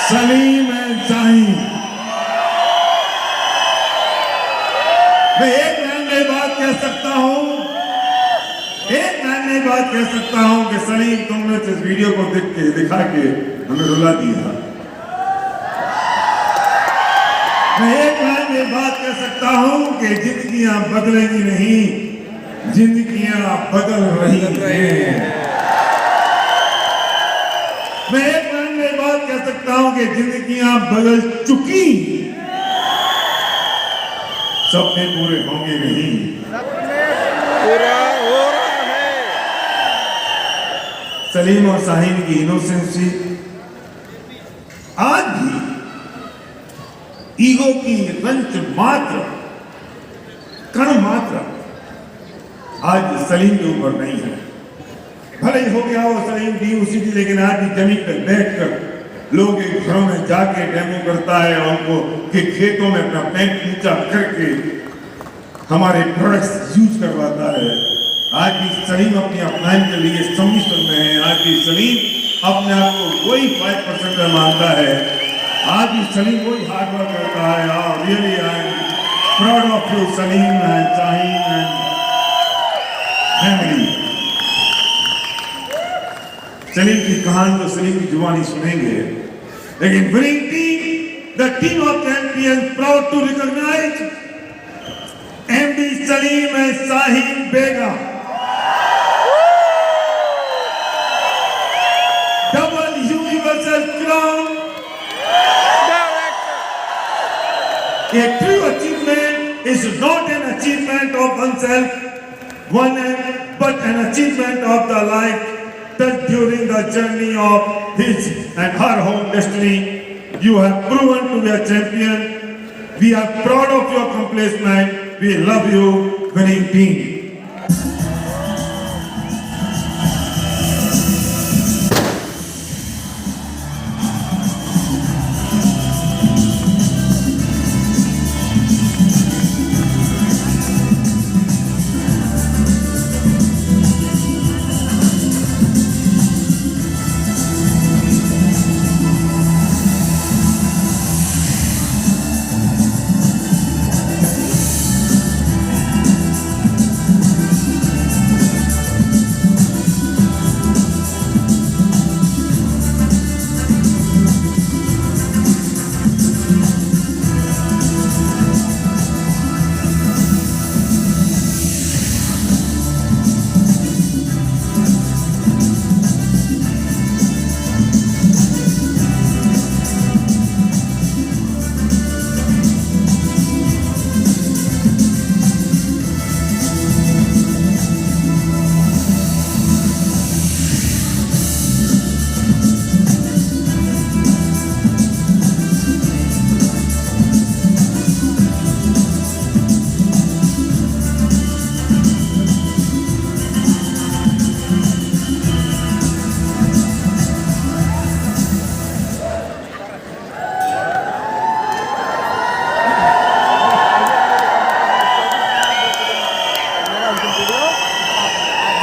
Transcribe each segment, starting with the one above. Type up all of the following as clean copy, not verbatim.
Salim and Shaheen, मैं एक line में बात कह सकता हूं, कि सलीम तुमने इस वीडियो को दिखा के हमें रुला दिया। मैं एक लाइन में बात कह सकता हूं कि जिंदगियां बदलेंगी नहीं, जिंदगियां बदल रही हैं। मैं एक लाइन में बात कह सकता हूं कि जिंदगियां बदल चुकी, सपने पूरे होंगे नहीं, पूरा हो रहा है। सलीम और शाहीन की इनोसेंसी आज भी ईगो की रंच मात्र, कण मात्र आज सलीम के ऊपर नहीं है। भले ही हो गया वो सलीम DUCD, लेकिन आज भी जमीन पर बैठकर लोगों के घरों में जाके डेमो करता है और उनको के खेतों में अपना पैंट ऊंचा करके हमारे प्रोडक्ट्स यूज करवाता है। आज भी सलीम अपनी अपलाइन के लिए सम्मिश्रण में है। आज भी सलीम अपने आप को वही 5% में मानता है। आज भी सलीम वही हार्ड वर्क करता है। और really I am proud of you Salim and Shaheen and family. Salim की कहानी तो सलीम की जुबानी सुनेंगे, लेकिन winning team, the team of champions, proud to recognise MD Salim and Shaheen Begum, double universal crown. A true achievement is not an achievement of oneself, but an achievement of the life that during the journey of his and her own destiny. You have proven to be a champion. We are proud of your accomplishment. We love you, winning team.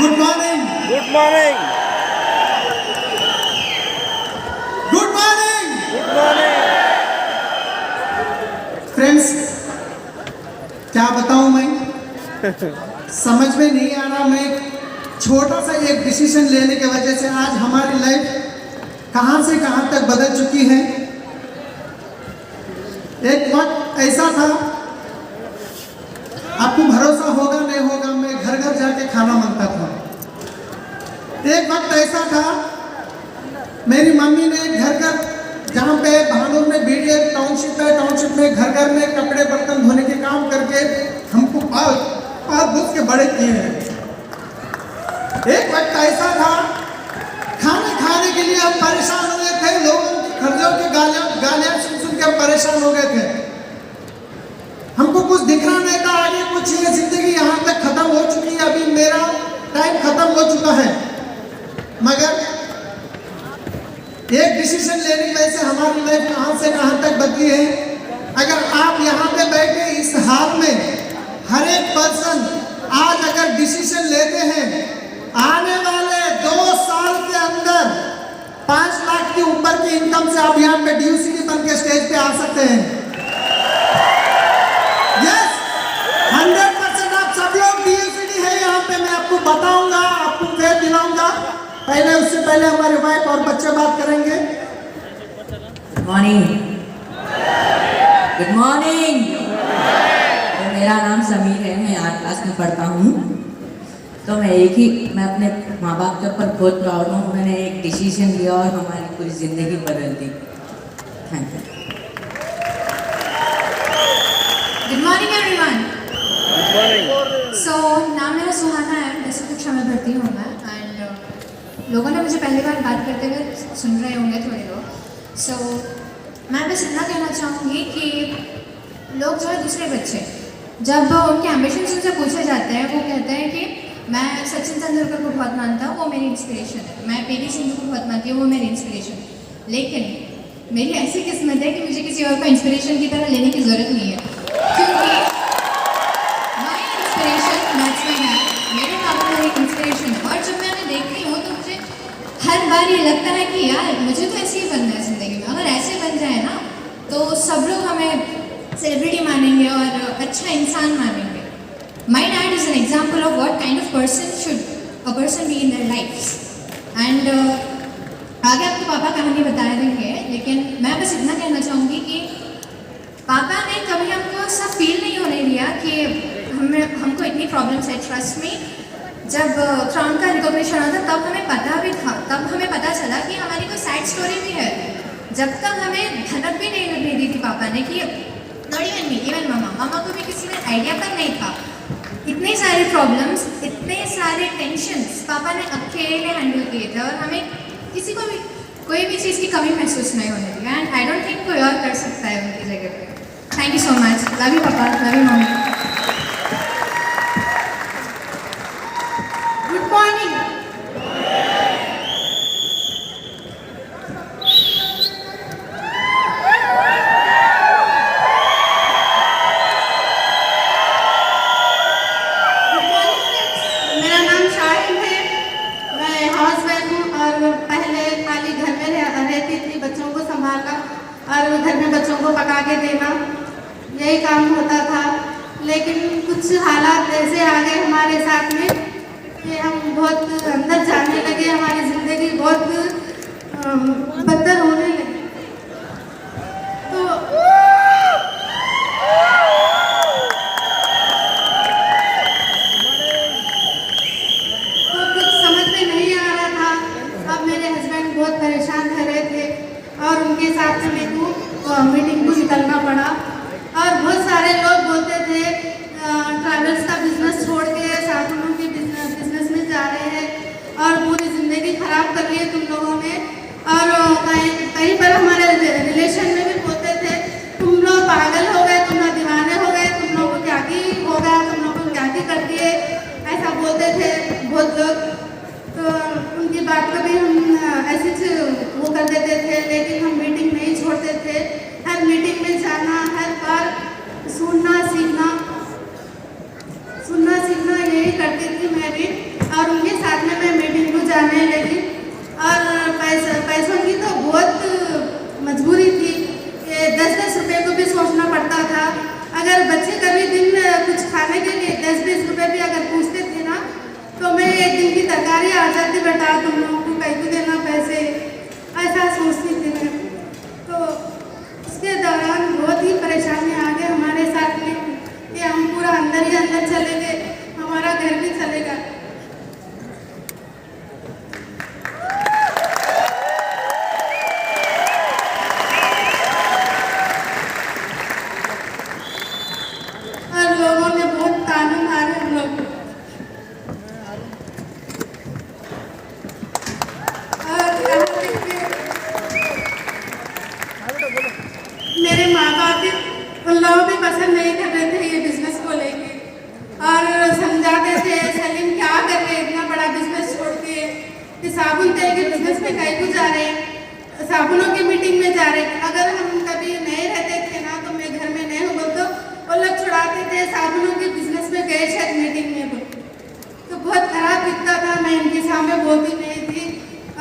Good morning. Good morning. Good morning. Good morning. Friends, क्या बताऊं मैं, समझ में नहीं आ रहा। मैं छोटा सा एक डिसीजन लेने की वजह से आज हमारी लाइफ कहां से कहां तक बदल चुकी है। एक वक्त ऐसा था, आपको भरोसा होगा नहीं होगा, मैं घर घर जाके खाना मांगता था। एक वक्त ऐसा था, मेरी मम्मी ने घर घर, जहाँ पे भानूर में BDA टाउनशिप है, टाउनशिप में घर घर में कपड़े बर्तन धोने के काम करके हमको पाल भूस के बड़े किए हैं। एक वक्त ऐसा था, खाने के लिए हम परेशान हो गए थे, लोगों के खर्चों के गालियां सुन के हम परेशान हो गए थे। हमको कुछ दिख रहा नहीं था आगे कुछ। ये जिंदगी यहाँ तक खत्म हो चुकी है, अभी मेरा टाइम खत्म हो चुका है। मगर एक डिसीजन लेने की वजह से हमारी लाइफ कहां से कहां तक बदली है। अगर आप यहाँ पे बैठे इस हाल में, हर एक पर्सन आज अगर डिसीजन लेते हैं, आने वाले 2 साल के की इनकम से आप यहाँ पे DUCD बन के स्टेज पे आ सकते हैं। यस, 100% आप सब लोग DUCD है यहाँ पे। मैं आपको बताऊंगा, आपको फेयर दिलाऊंगा। पहले उससे पहले हमारे वाइफ और बच्चे बात करेंगे। Good morning. Good morning. मेरा नाम समीर है, मैं 8 क्लास में पढ़ता हूँ। तो मैं अपने माँ बाप के ऊपर बहुत प्राउड हूँ। मैंने एक डिसीजन लिया और हमारी पूरी ज़िंदगी बदल दी। Thank you. Good morning everyone. Good morning. So नाम मेरा सुहाना है, 10वीं कक्षा में भर्ती हूँ मैं। एंड लोगों ने मुझे पहली बार बात करते हुए सुन रहे होंगे थोड़े लोग। सो मैं बस इतना कहना चाहूँगी कि लोग जो है दूसरे बच्चे जब उनके एम्बिशंस उनसे पूछे जाते हैं, वो कहते हैं कि मैं सचिन तेंदुलकर को बहुत मानता हूँ, वो मेरी इंस्पिरेशन है। मैं PV सिंधु को बहुत मानती हूँ, वो मेरी इंस्पिरेशन है। लेकिन मेरी ऐसी किस्मत है कि मुझे किसी और को इंस्पिरेशन की तरह लेने की ज़रूरत नहीं है, क्योंकि my inspiration that's my dad. मेरे पापा मेरी इंस्पिरेशन है। और जब मैं उन्हें देखती हूँ तो मुझे हर बार ये लगता है कि यार मुझे तो ऐसे ही बनना है ज़िंदगी में। अगर ऐसे बन जाए ना तो सब लोग हमें सेलिब्रिटी मानेंगे और अच्छा इंसान मानेंगे। My dad is an example of what kind of person should a person be in their lives. And आगे आपके पापा कहानी बता देंगे, लेकिन मैं बस इतना कहना चाहूँगी कि पापा ने कभी हमको ऐसा फील नहीं होने दिया कि हमको इतनी प्रॉब्लम्स है। ट्रस्ट में जब क्राउन का रिकॉग्निशन होता तब हमें पता भी था, तब हमें पता चला कि हमारी कोई सैड स्टोरी भी है। जब तक हमें धनक भी नहीं लगने दी थी पापा ने कि नॉट इवन मी, इवन मामा को भी किसी ने आइडिया तक नहीं था। इतने सारे प्रॉब्लम्स, इतने सारे टेंशन्स पापा ने अकेले हैंडल किए थे और हमें किसी को भी कोई भी चीज़ की कमी महसूस नहीं होने दी। एंड आई डोंट थिंक कोई और कर सकता है उनकी जगह पे। Thank you so much. Love you papa, love you mummy. Good morning. और घर में बच्चों को पका के देना, यही काम होता था। लेकिन कुछ हालात ऐसे आ गए हमारे साथ में कि हम बहुत अंदर जाने लगे, हमारी ज़िंदगी बहुत बदतर होने लगी। तो कुछ समझ में नहीं आ रहा था। अब मेरे हस्बैंड बहुत परेशान कर रहे थे और उनके साथ में मेरे को मीटिंग को निकलना पड़ा। और बहुत सारे लोग बोलते थे ट्रैवल्स का बिजनेस छोड़ के साबुनों के बिजनेस में जा रहे हैं और पूरी ज़िंदगी ख़राब कर ली है तुम लोगों ने। और कहीं पर हमारे रिलेशन में भी बोलते थे तुम लोग पागल हो गए, तुम लोग दीवाने हो गए, तुम लोगों को क्या की होगा, तुम लोगों को क्या की कर दिए, ऐसा बोलते थे बहुत लोग। तो उनकी बात को भी हम ऐसे वो कर देते थे, लेकिन हम मीटिंग नहीं छोड़ते थे। हर मीटिंग में जाना, हर बार सुनना सीखना यही करती थी मैं भी। और उनके साथ में मैं मीटिंग को जाने लगी। और पैसों की तो बहुत मजबूरी थी कि 10-10 रुपये को भी सोचना पड़ता था। अगर बच्चे कभी दिन कुछ खाने के लिए 10-20 रुपये भी अगर पूछते थे ना तो मैं एक दिन की तरकारी आ जाती, बेटा तुम लोगों को कहीं को देना पैसे, ऐसा सोचती थी मैं। तो उसके दौरान बहुत ही परेशानी आ गई हमारे साथ में कि हम पूरा अंदर ही अंदर चले गए, हमारा घर भी चलेगा। और लोगों ने बहुत ताने मारे हम लोग को। मेरे माँ बाप भी उन लोग भी पसंद नहीं कर रहे थे ये बिजनेस को लेके और समझाते थे सलीम क्या कर रहे हैं इतना बड़ा बिजनेस छोड़ के, कि साबुन तेल के बिजनेस में कहीं को जा रहे हैं, साबुनों की मीटिंग में जा रहे हैं। अगर हम कभी नहीं रहते थे ना तो मैं घर में नहीं हूँ तो वो लोग छुड़ाते थे साबुनों के बिजनेस में गए शायद मीटिंग में। तो बहुत खराब दिखता था, मैं इनके सामने बोलती नहीं थी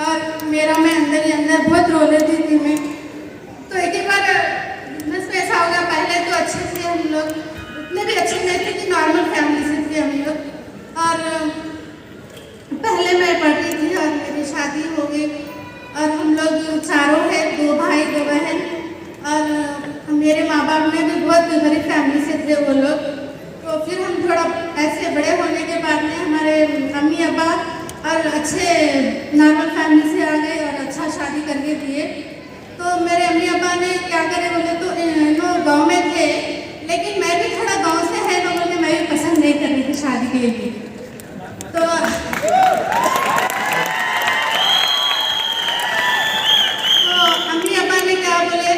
और मेरा मैं अंदर ही अंदर बहुत रो लेती थी मैं। शादी हो गई और हम लोग चारों हैं, 2 भाई 2 बहन। और मेरे माँ बाप ने भी बहुत गरीब फैमिली से थे वो लोग। तो फिर हम थोड़ा ऐसे बड़े होने के बाद में हमारे अम्मी अब्बा और अच्छे नॉर्मल फैमिली से आ गए और अच्छा शादी करके दिए। तो मेरे अम्मी अब्बा ने क्या करे बोले तो नो गांव में थे, लेकिन मैं भी थोड़ा गांव से है तो बोले मैं भी पसंद नहीं कर रही थी शादी के लिए। तो अम्मी अब्बा ने क्या बोले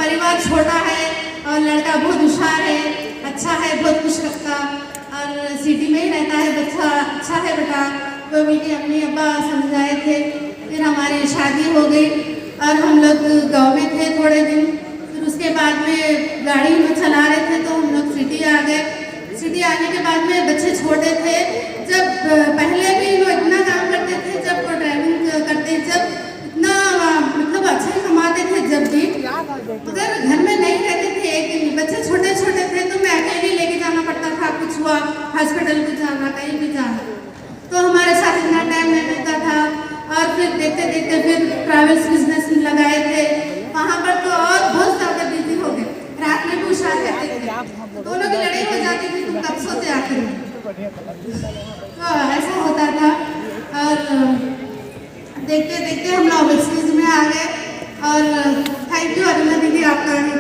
परिवार छोटा है और लड़का बहुत होशियार है, अच्छा है, बहुत खुश रखता और सिटी में ही रहता है बच्चा, अच्छा है बेटा। वो मेरी अम्मी अब्बा समझाए थे। फिर हमारी शादी हो गई और हम लोग गांव में थे थोड़े दिन। फिर उसके बाद में गाड़ी में चला रहे थे तो हम लोग सिटी आ गए। सिटी आने के बाद में बच्चे छोटे थे। जब पहले भी वो इतना काम करते थे, जब वो ड्राइविंग करते जब इतना मतलब अच्छा ही कमाते थे जब भी, मगर घर में नहीं रहते थे। एक दिन बच्चे छोटे छोटे थे तो मैं अकेले लेके जाना पड़ता था, कुछ हुआ हॉस्पिटल भी जाना, कहीं भी जाना, तो हमारे साथ इतना टाइम नहीं मिलता था। और फिर देखते देखते फिर ट्रैवल्स बिजनेस में लगाए थे, वहाँ पर तो और बहुत ज़्यादा बिजी हो गए। रात में भी उछाल करते थे, दोनों की लड़ाई हो जाती थी, तुम कब सोते आखिर में। तो ऐसा होता था। और देखते देखते हम लोग एक्सक्यूज में आ गए। और थैंक यू अरुणा दीदी आपका ही,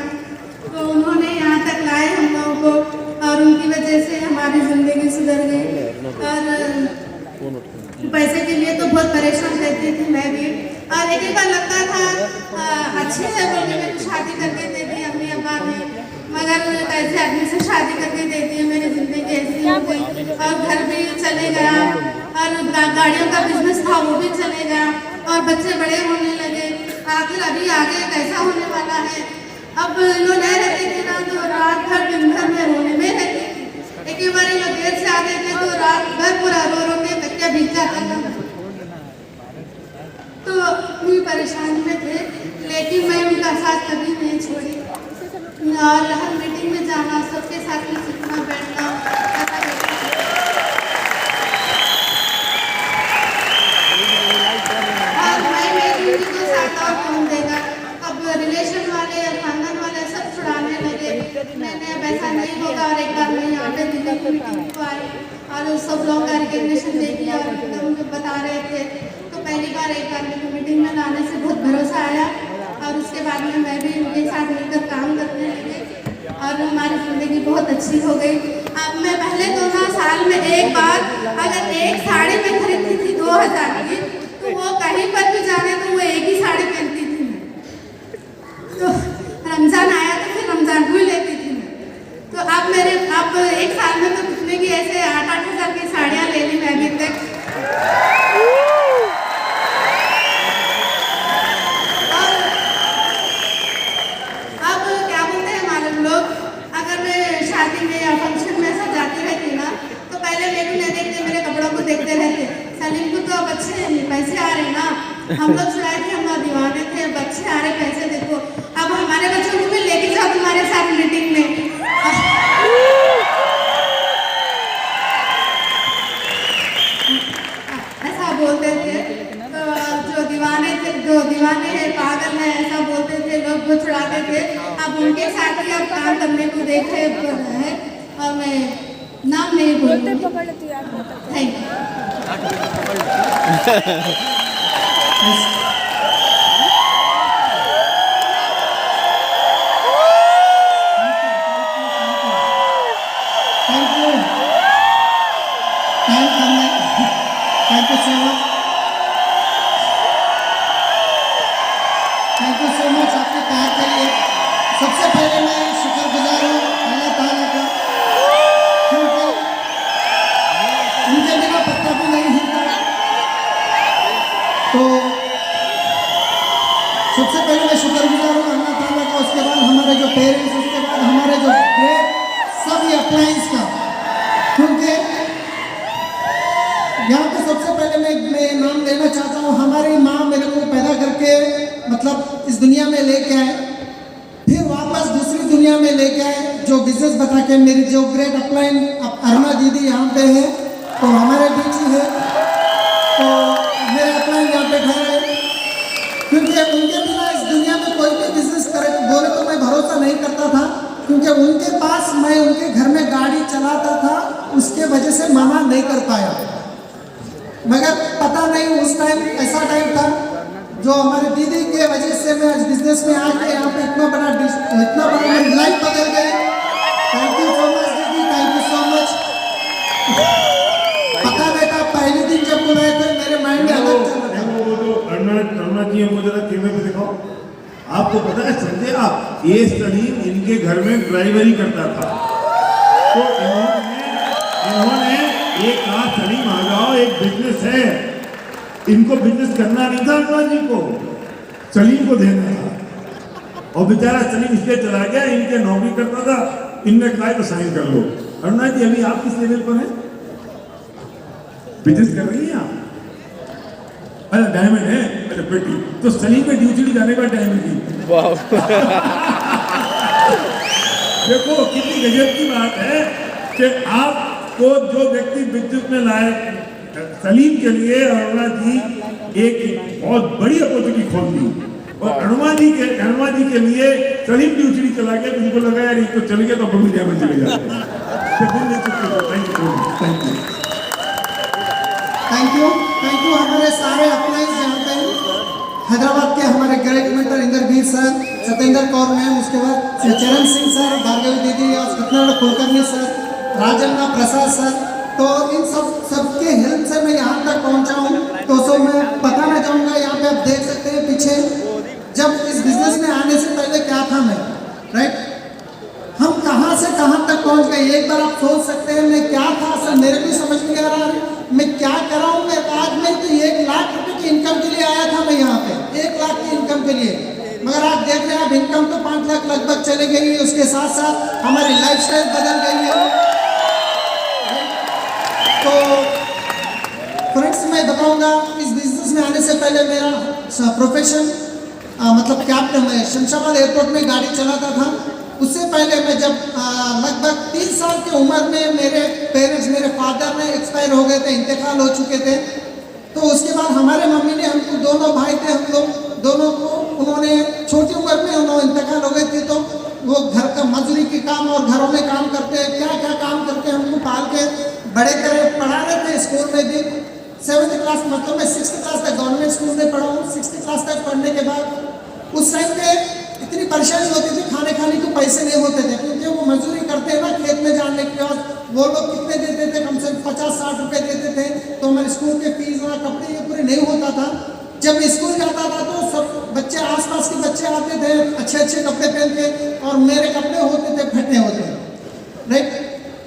तो उन्होंने यहाँ तक लाए हम लोगों को और उनकी वजह से हमारी ज़िंदगी सुधर गई। और पैसे के लिए तो बहुत परेशान रहती थी मैं भी। और एक बार लगता था अच्छे है बोल के मेरी शादी करके दे दी अम्मी अब्बा ने, मगर ऐसे आदमी से शादी करके दे दी, मेरी ज़िंदगी ऐसी हो गई। और घर भी चले गया और गाड़ियों का बिजनेस था वो भी चले गया और बच्चे बड़े होने लगे। आखिर अभी आगे कैसा होने वाला है। अब लोग नहीं रहते थे ना तो रात भर दिन भर में रोने में रहते थे। एक बार लोग देर से आते थे तो रात भर पूरा रो रो के तकिया भीग जाता था। तो इतनी परेशानी में थे, लेकिन मैं उनका साथ कभी नहीं छोड़ी। और हर मीटिंग में जाना, सबके साथ में सीखना बैठना। और मैं मेरी उनकी तो साथ और कौन देगा। अब रिलेशन वाले और खानदान वाले सब छुड़ाने लगे। मैंने अब ऐसा नहीं होगा। और एक बार मैं यहाँ पे दिल्ली की मीटिंग को आई और सब लोग का रिकग्निशन दे दिया और एकदम बता रहे थे। तो पहली बार एक बार मेरी मीटिंग में लाने से बहुत भरोसा आया और उसके बाद में मैं भी उनके साथ मिलकर काम करने लगी और हमारी ज़िंदगी बहुत अच्छी हो गई। अब मैं पहले तो ना साल में एक बार अगर एक साड़ी मैं खरीदती थी 2000 की, तो वो कहीं पर भी जाने तो वो एक ही साड़ी पहनती थी मैं। तो रमज़ान आया तो फिर रमज़ान को ही लेती थी मैं। तो अब एक साल में तो कितने की ऐसे 8-8 हज़ार की साड़ियाँ ले ली मैं अभी तक। अब क्या बोलते हैं मालूम लोग, अगर मैं शादी में या फंक्शन में ऐसा जाती रहती ना तो पहले मेरे को नहीं देखते, मेरे कपड़ों को देखते रहते। सलीम को तो अब अच्छे पैसे आ रहे ना, हम लोग छुड़ाए थे, हम लोग दीवाने थे, बच्चे आ रहे पैसे देखो। अब हमारे बच्चों को भी लेके जाओ तुम्हारे साथ मीटिंग में। ऐसा बोलते थे। तो जो दीवाने हैं, पागल है, ऐसा बोलते थे लोग, वो छुड़ाते थे। अब उनके साथ ही अब काम करने को देख रहे हैं और मैं नाम नहीं बोलूँगी। Thank you. Thank you so much. Thank you so much आपके प्यार के लिए। सबसे पहले मैं शुक्रगुजार हूँ अल्लाह ताला का, क्योंकि उनके बिना पत्ता भी नहीं हिलता। तो सबसे पहले मैं शुक्रगुजार हूँ अल्लाह ताला का, उसके बाद हमारे जो पेरेंट्स, उसके बाद हमारे जो ग्रेट सभी अप्लायंस का। क्योंकि यहाँ पे सबसे पहले मैं नाम लेना चाहता हूँ, हमारी माँ मेरे को पैदा करके मतलब इस दुनिया में लेके आए, फिर वापस दूसरी दुनिया में लेके आए, जो बिजनेस बता के मेरी जो ग्रेट अपलाइन अरुणा दीदी यहाँ पे है, तो हमारे बीच ही है। तो मेरे अपलाइन यहाँ पे ठहरे, क्योंकि उनके बिना इस दुनिया में कोई भी बिजनेस करे बोले तो मैं भरोसा नहीं करता था, क्योंकि उनके पास मैं उनके घर में गाड़ी चलाता था, उसके वजह से मना नहीं कर पाया। मगर पता नहीं उस टाइम ऐसा टाइम था जो हमारी दीदी के वजह से मैं आज बिजनेस में आके यहाँ पे इतना बड़ा मेरी लाइफ बदल गई। थैंक यू सो मच दीदी, थैंक यू सो मच। पता नहीं था पहले दिन जब बुलाए थे मेरे माइंड में अलग चल रहा था। वो जो अरुणा जी हमको जरा कैमरे पे दिखाओ। आपको पता है समझे आप, ये सलीम इनके घर में ड्राइवरी करता था, तो इन्होंने एक कहा सलीम आ जाओ, एक बिजनेस है। इनको बिजनेस करना नहीं था अरुणा जी को, सलीम को देना था। और बेचारा सलीम इसलिए चला गया, इनके नौकरी करता था, इनने कहा तो साइन कर लो। अरुणा जी अभी आप किस लेवल पर हैं? बिजनेस कर रही हैं आप? अरे डायमंड है, अरे बेटी तो सलीम में ड्यूटी जाने का डायमंड की। वाह देखो कितनी गजब की बात है कि आपको जो व्यक्ति बिजनेस में लाए, सलीम के लिए अरुणा जी एक बहुत बड़ी अपॉर्चुनिटी खोल दी, और अरुणा जी के लिए सलीम ड्यूटी चला गया, तो उनको लगा यार ये तो चल गया तो अपन भी डायमंड चले जाते हैं। थैंक यू हमारे सारे अपलाइंस यहाँ पे हैदराबाद के हमारे great mentor Indraveer sir, Satyendra Kaur ma'am, उसके बाद चरण सिंह सर, भार्गवी दीदी और सत्यनारायण कुलकर्णी सर, राजन्ना प्रसाद सर, तो इन सबके हेल्प से मैं यहाँ तक पहुँचा हूँ। तो सो मैं बताना चाहूँगा, यहाँ पे आप देख सकते हैं पीछे जब इस बिजनेस में आने से पहले क्या था मैं, राइट, हम कहाँ से कहाँ तक पहुँच गए। एक बार आप सोच सकते हैं मैं क्या था, सर मेरे भी समझ नहीं आ रहा है मैं क्या कर रहा हूँ। मैं आज मैं तो 1 लाख रुपए की इनकम के लिए आया था मैं यहाँ पे, 1 लाख की इनकम के लिए, मगर आप देख रहे हैं अब इनकम तो 5 लाख लगभग चले गई है। उसके साथ साथ हमारी लाइफस्टाइल बदल गई है। तो फ्रेंड्स मैं बताऊंगा, इस बिजनेस में आने से पहले मेरा प्रोफेशन मतलब कैप्टन, मैं शमशाबाद एयरपोर्ट में गाड़ी चलाता था। उससे पहले मैं जब लगभग 3 साल की उम्र में मेरे पेरेंट्स, मेरे फादर ने एक्सपायर हो गए थे, इंतकाल हो चुके थे। तो उसके बाद हमारे मम्मी ने हमको, दोनों भाई थे हम लोग, दोनों को उन्होंने छोटी उम्र में उन्होंने इंतकाल हो गए थे। तो वो घर का मजदूरी के काम और घरों में काम करते, क्या क्या काम करके हमको पाल के बड़े करे, पढ़ा रहे थे स्कूल में भी। 7th क्लास मतलब मैं 6th क्लास तक गवर्नमेंट स्कूल में पढ़ा हूँ। 6th क्लास तक पढ़ने के बाद उस टाइम पे इतनी परेशानी होती थी, खाने को पैसे नहीं होते थे, क्योंकि वो मजदूरी करते हैं ना खेत में जाने के बाद। वो लोग कितने देते थे, कम से कम 50-60 रुपए देते थे। तो हमारे स्कूल के फीस और कपड़े ये पूरे नहीं होता था। जब स्कूल जाता था तो सब बच्चे, आसपास के बच्चे आते थे अच्छे अच्छे कपड़े पहन के, और मेरे कपड़े होते थे फटे होते, राइट।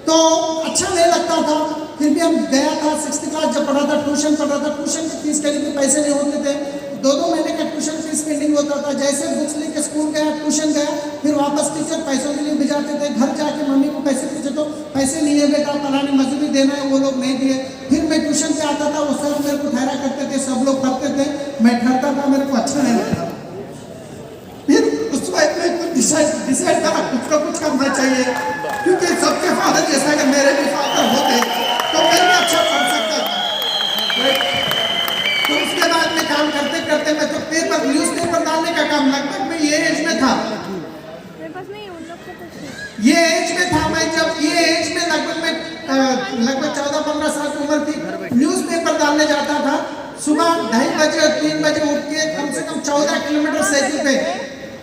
तो अच्छा नहीं लगता था, फिर भी हम गया था। 6th क्लास जब पढ़ा था, ट्यूशन पढ़ा था, ट्यूशन की फीस के लिए भी पैसे नहीं होते थे। 2-2 महीने का ट्यूशन फीस पेंडिंग होता था। जैसे बुक्स लेके स्कूल गया, ट्यूशन गया, फिर वापस टीचर पैसों के लिए भिजाते थे। घर जाके मम्मी को पैसे पूछे तो पैसे नहीं है बेटा, फलानी मजदूरी देना है, वो लोग नहीं दिए। फिर मैं ट्यूशन पे आता था, वो सर मेरे को ठहरा करते थे, सब लोग पढ़ते थे, मैं ठहरता था, मेरे को अच्छा नहीं लगता। फिर उस वक्त में कुछ डिसाइड करा, कुछ का कुछ करना चाहिए, क्योंकि सबके फादर जैसा अगर मेरे भी फादर होते तो मैं भी अच्छा पढ़ सकता था। तो उसके बाद में काम करते करते मैं तो पेपर, न्यूज़पेपर डालने का काम, लगभग मैं ये एज में था, ये एज में था मैं, जब ये एज में लगभग 14-15 साल की उम्र थी। न्यूज़पेपर डालने जाता था सुबह 2:30 बजे और 3 बजे उठ के, कम से कम 14 किलोमीटर साइकिल पे,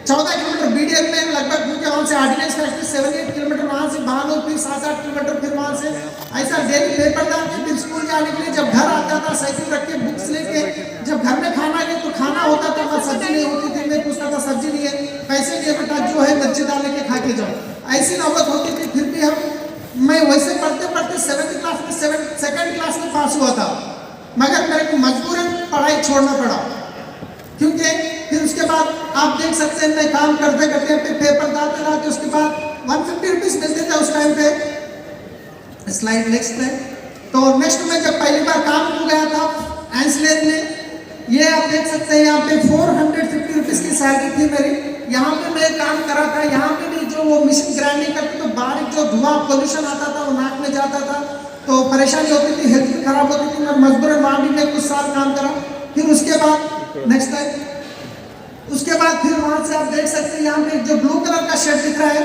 14 किलोमीटर बीडीएल में लगभग, क्योंकि वहाँ से ऑर्डिनेंस फैक्ट्री 7-8 किलोमीटर, वहाँ से भागो, फिर 7-8 किलोमीटर, फिर वहाँ से ऐसा डेली पेपर डाल के फिर स्कूल जाने के लिए। जब घर आता था साइकिल रख के, बुक्स लेके, जब घर में खाना गए तो खाना होता था, वहाँ सब्जी नहीं होती थी, मैं पूछता था सब्जी नहीं है, पैसे दिए बेटा, जो है बच्चे डाल के खा के जाओ। ऐसी नौबत होती थी। फिर भी मैं वैसे पढ़ते पढ़ते 7th क्लास में 2nd क्लास में पास हुआ था, मगर मेरे को मजबूरन पढ़ाई छोड़ना पड़ा, क्योंकि फिर उसके बाद आप देख सकते हैं मैं काम करते करते अपने पेपर डालते रहते, उसके बाद 150 रुपीज़ मिलते थे उस टाइम पे। स्लाइड नेक्स्ट है। तो नेक्स्ट में जब पहली बार काम हो गया था एंसलेर में, ये आप देख सकते हैं यहाँ पे 450 रुपीज़ की सैलरी थी मेरी। यहाँ पे मैं काम करा था, यहाँ पे भी जो वो मशीन ग्राइंडिंग करते तो बारीक जो धुआं पोल्यूशन आता था वो नाक में जाता था। तो तो परेशानी होती थी, हेल्थ भी खराब होती थी, मैं मजबूरन वहाँ भी मैं कुछ साल काम करा। फिर उसके बाद नेक्स्ट टाइम उसके बाद फिर वहाँ से आप देख सकते हैं यहाँ पे जो ब्लू कलर का शर्ट दिख रहा है,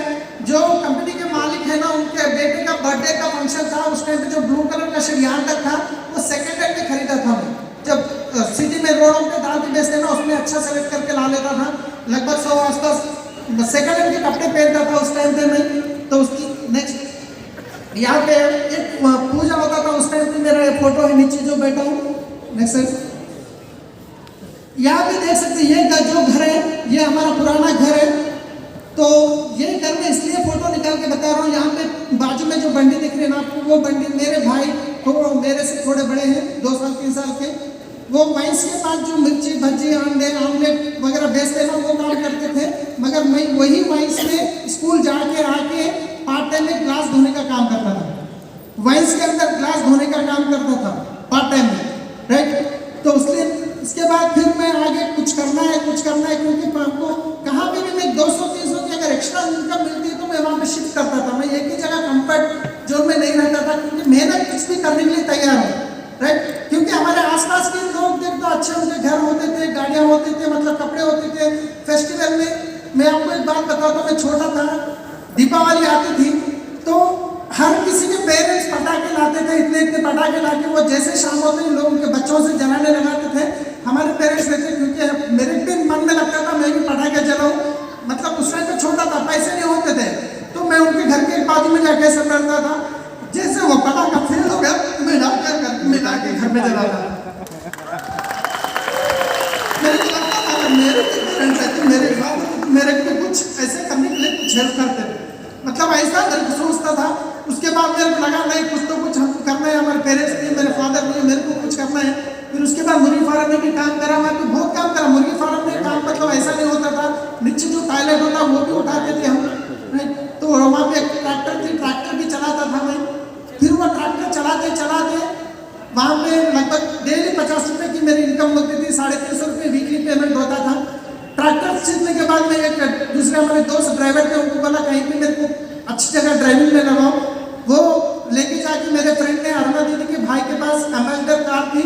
जो कंपनी के मालिक है ना, उनके बेटे का बर्थडे का फंक्शन था, उस टाइम पे जो ब्लू कलर का शर्ट यहाँ तक था वो सेकेंड हैंड में खरीदा था मैं। जब सिटी में रोडों पे दाल भी बेचते ना, उसमें अच्छा सेलेक्ट करके ला लेता था, लगभग 100 आसपास सेकेंड हैंड के कपड़े पहनता था उस टाइम पे मैं। तो उसकी नेक्स्ट यहाँ पे एक पूजा होता था उस टाइम पे, मेरा ये फोटो है नीचे जो बैठा हूँ। नेक्स्ट यहाँ पे देख सकते हैं, ये जो घर है ये हमारा पुराना घर है। तो ये घर में इसलिए फोटो निकाल के बता रहा हूँ, यहाँ पे बाजू में जो बंडी दिख रही है ना आपको, वो बंडी मेरे भाई तो मेरे से थोड़े बड़े हैं, 2 साल 3 साल के, वो वाइंस के पास जो मिर्ची भज्जी अंडे आमलेट वगैरह बेचते ना, वो काम करते थे। मगर मैं वही वाइंस में स्कूल जाके आके पार्ट टाइम में ग्लास धोने का काम करता था, वाइंस के अंदर ग्लास धोने का काम करता था पार्ट टाइम में, राइट। तो उसके इसके बाद फिर मैं आगे कुछ करना है क्योंकि आपको कहाँ पे भी मैं 200-300 की अगर एक्स्ट्रा इनकम मिलती है तो मैं वहाँ पे शिफ्ट करता था। मैं एक ही जगह कंफर्ट जोन में नहीं रहता था, क्योंकि मेहनत कुछ भी करने के लिए तैयार हूँ, राइट। क्योंकि हमारे आसपास के लोग देख तो अच्छे उनके घर होते थे, गाड़ियाँ होती थी, मतलब कपड़े होते थे। फेस्टिवल में मैं आपको एक बात बताता हूँ, मैं छोटा था, दीपावली आती थी तो हर किसी के पेरेंट्स पटाखे लाते थे, इतने पटाखे लाके वो जैसे शाम होते ही लोग उनके बच्चों से जलाने लगाते थे। हमारे पेरेंट्स देखे, क्योंकि मेरे भी मन में लगता था मैं भी पटाखे जलाऊं, मतलब उस टाइम पे छोटा था, पैसे नहीं होते थे, तो मैं उनके घर के बाजू में जाके ऐसा करता था, जैसे वो पटाखा फेल हो गया मैं जाके घर में जलाता। मेरे को लगता था मेरे पेरेंट्स रहते मेरे को कुछ ऐसे करने के लिए कुछ हेल्प करते थे, मतलब ऐसा मेरे को सोचता था। उसके बाद मेरे को लगा नहीं कुछ तो कुछ हमको करना है, हमारे पेरेंट्स ने, मेरे फादर ने, मेरे को कुछ करना है। फिर उसके बाद मुर्गी फार्म में भी काम करा, मैं तो बहुत काम करा मुर्गी फार्म में। काम मतलब ऐसा नहीं होता था, नीचे जो टॉयलेट होता वो भी उठाते थे हम, तो वहाँ पे ट्रैक्टर थी, ट्रैक्टर भी चलाता था मैं। फिर वो ट्रैक्टर चलाते वहाँ पे लगभग डेली 50 रुपये की मेरी इनकम होती थी, 350 रुपये वीकली पेमेंट होता था। ट्रैक्टर सीखने के बाद मैं एक दूसरे हमारे दोस्त ड्राइवर थे, उनको बोला कहीं पे मेरे को अच्छी जगह ड्राइविंग में लगाओ। वो लेके जाके मेरे फ्रेंड ने अरुणा दीदी के भाई के पास एम्बेसडर कार थी,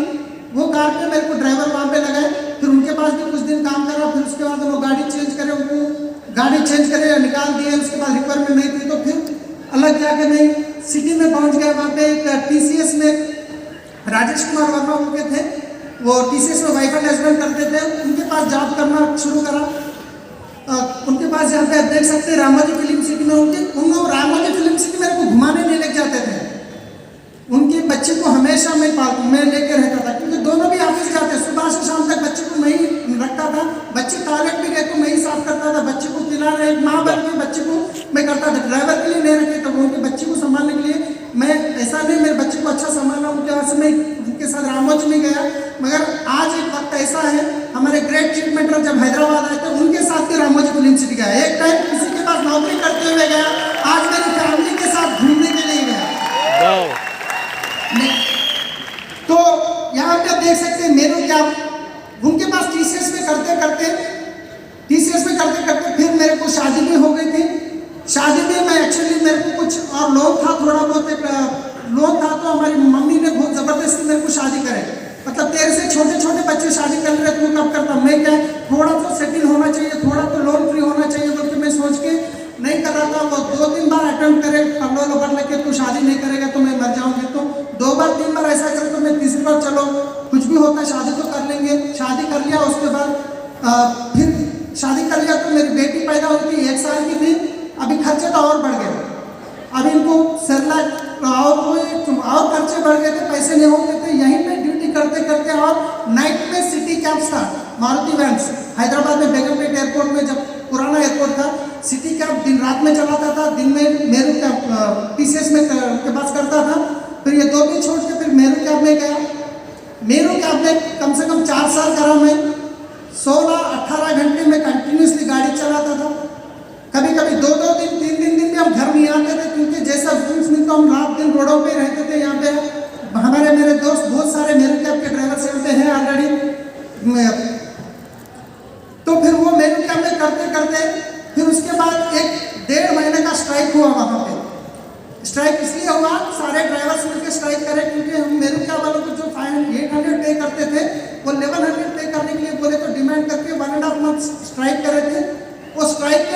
वो कार पे मेरे को ड्राइवर वहाँ पे लगाए। फिर उनके पास भी कुछ दिन काम करा, फिर उसके बाद वो गाड़ी चेंज करे, उनको गाड़ी चेंज करे निकाल दिए। उसके बाद रिक्वायरमेंट नहीं थी तो फिर अलग जाके मैं सिटी में पहुँच गया। वहाँ पे एक TCS में राजेश कुमार वर्मा उनके थे, वो TCS में वाइफ एंड हस्बैंड करते थे, उनके पास जॉब करना शुरू करा। उनके पास यहाँ पे आप देख सकते हैं रामोजी फिल्म सिटी में, उन लोग रामोजी फिल्म सिटी मेरे को घुमाने नहीं लेके जाते थे। उनके बच्चे को हमेशा मैं लेके रहता था, क्योंकि दोनों भी ऑफिस जाते, सुबह से शाम तक बच्चे को मैं ही रखता था। बच्चे टॉयलेट भी गए तो मैं ही साफ करता था, बच्चे को पिला रहे, माँ बन के बच्चे को मैं करता था। ड्राइवर के लिए नहीं रखे तो उनके बच्चे को संभालने के लिए मैं, ऐसा नहीं मेरे बच्चे को अच्छा संभालना, उनके वहाँ से मैं उनके साथ रामोजी में गया। मगर आज एक वक्त ऐसा है, हमारे ग्रेट चीफ मिनिस्टर जब हैदराबाद आए थे उनके साथ भी रामोजी फिल्म सिटी गया। एक टाइम किसी के पास नौकरी करते हुए गया, आज मेरी फैमिली के साथ घूमने के लिए गया। तो यहाँ पे देख सकते हैं मेरे क्या, उनके पास TCS में करते करते फिर मेरे को शादी भी हो गई थी। शादी में मैं एक्चुअली मेरे को कुछ और लोन था, थोड़ा बहुत एक लोन था, तो हमारी मम्मी ने बहुत ज़बरदस्ती मेरे को शादी करे। मतलब तेरे से छोटे छोटे बच्चे शादी कर रहे, तू कब करता? मैं क्या, थोड़ा तो सेटिल होना चाहिए, थोड़ा तो लोन फ्री होना चाहिए, बल्कि मैं सोच के नहीं कर रहा था। वो 2-3 बार अटेम्प्ट करे, लोन ओवर लेके तू शादी नहीं करेगा तो मैं मर जाऊंगी। तो 2 बार 3 बार ऐसा करे तो मैं तीसरी बार चलो कुछ भी होता है शादी तो कर लेंगे। शादी कर लिया, उसके बाद फिर शादी कर लिया तो मेरी बेटी पैदा हुई थी, 1 साल की थी। अभी खर्चे तो और बढ़ गए, अभी इनको सेरलैक और खर्चे बढ़ गए थे, पैसे नहीं होते थे। यहीं पे ड्यूटी करते करते और नाइट में सिटी कैब्स था, मारुति वैन्स, हैदराबाद में बेगमपेट एयरपोर्ट में, जब पुराना एयरपोर्ट था, सिटी कैब दिन रात में चलाता था। दिन में मेरू कैब TCS में के पास करता था। फिर ये 2 भी छोड़ के फिर मेरू कैब में गया। मेरू कैब में कम से कम 4 साल करा मैं, 16-18 घंटे में कंटिन्यूसली गाड़ी चलाता था। कभी कभी 2-2 दिन 3 दिन भी हम घर नहीं आते थे, क्योंकि जैसा रूल्स नहीं तो हम रात दिन रोडों पे रहते थे। यहाँ पे हमारे मेरे दोस्त बहुत सारे मेरू कैब के ड्राइवर से होते हैं ऑलरेडी। तो फिर वो मेरू कैब में करते फिर उसके बाद 1-1.5 महीने का स्ट्राइक हुआ। वहाँ पे स्ट्राइक इसलिए हुआ, सारे ड्राइवर्स मिलकर लिए स्ट्राइक करे, क्योंकि हम मेरुका वालों को जो 800 पे करते थे वो 1100 पे करने के लिए बोले, तो डिमांड करके 1.5 मंथ स्ट्राइक करे थे। वो स्ट्राइक